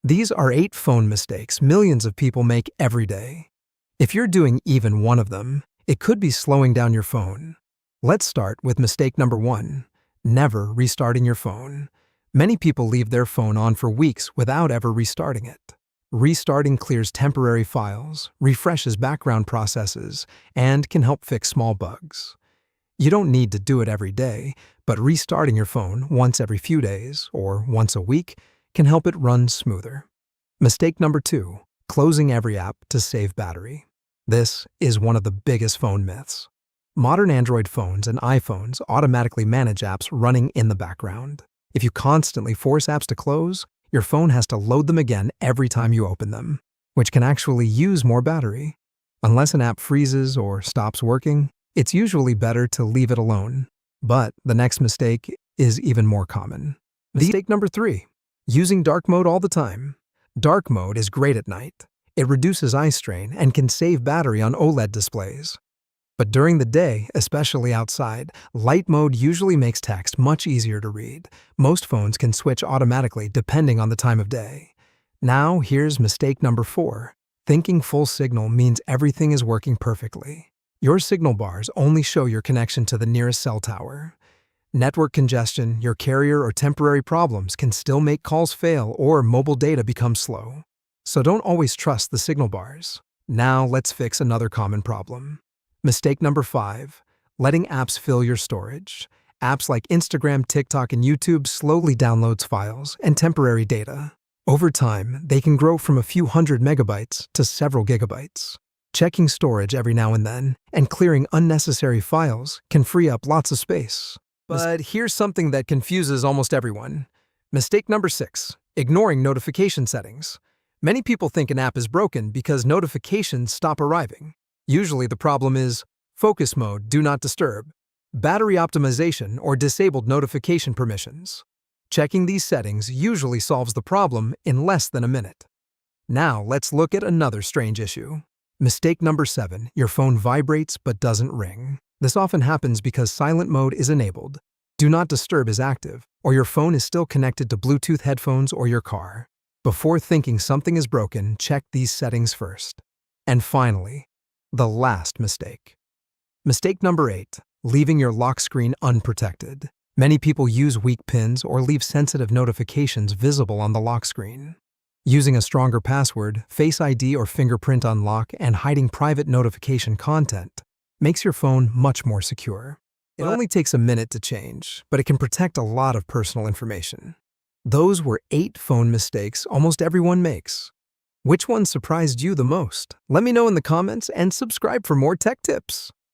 These are 8 phone mistakes millions of people make every day. If you're doing even one of them, it could be slowing down your phone. Let's start with mistake number 1, never restarting your phone. Many people leave their phone on for weeks without ever restarting it. Restarting clears temporary files, refreshes background processes, and can help fix small bugs. You don't need to do it every day, but restarting your phone once every few days or once a week can help it run smoother. Mistake number 2, closing every app to save battery. This is one of the biggest phone myths. Modern Android phones and iPhones automatically manage apps running in the background. If you constantly force apps to close, your phone has to load them again every time you open them, which can actually use more battery. Unless an app freezes or stops working, it's usually better to leave it alone. But the next mistake is even more common. Mistake number 3, using dark mode all the time. Dark mode is great at night. It reduces eye strain and can save battery on OLED displays. But during the day, especially outside, light mode usually makes text much easier to read. Most phones can switch automatically depending on the time of day. Now, here's mistake number 4. Thinking full signal means everything is working perfectly. Your signal bars only show your connection to the nearest cell tower. Network congestion, your carrier, or temporary problems can still make calls fail or mobile data become slow. So don't always trust the signal bars. Now let's fix another common problem. Mistake number 5, letting apps fill your storage. Apps like Instagram, TikTok, and YouTube slowly downloads files and temporary data. Over time, they can grow from a few hundred megabytes to several gigabytes. Checking storage every now and then and clearing unnecessary files can free up lots of space. But here's something that confuses almost everyone. Mistake number 6, ignoring notification settings. Many people think an app is broken because notifications stop arriving. Usually the problem is focus mode, do not disturb, battery optimization, or disabled notification permissions. Checking these settings usually solves the problem in less than a minute. Now let's look at another strange issue. Mistake number 7, your phone vibrates but doesn't ring. This often happens because silent mode is enabled, do not disturb is active, or your phone is still connected to Bluetooth headphones or your car. Before thinking something is broken, check these settings first. And finally, the last mistake. Mistake number 8, leaving your lock screen unprotected. Many people use weak pins or leave sensitive notifications visible on the lock screen. Using a stronger password, Face ID or fingerprint unlock, and hiding private notification content makes your phone much more secure. It only takes a minute to change, but it can protect a lot of personal information. Those were 8 phone mistakes almost everyone makes. Which one surprised you the most? Let me know in the comments and subscribe for more tech tips.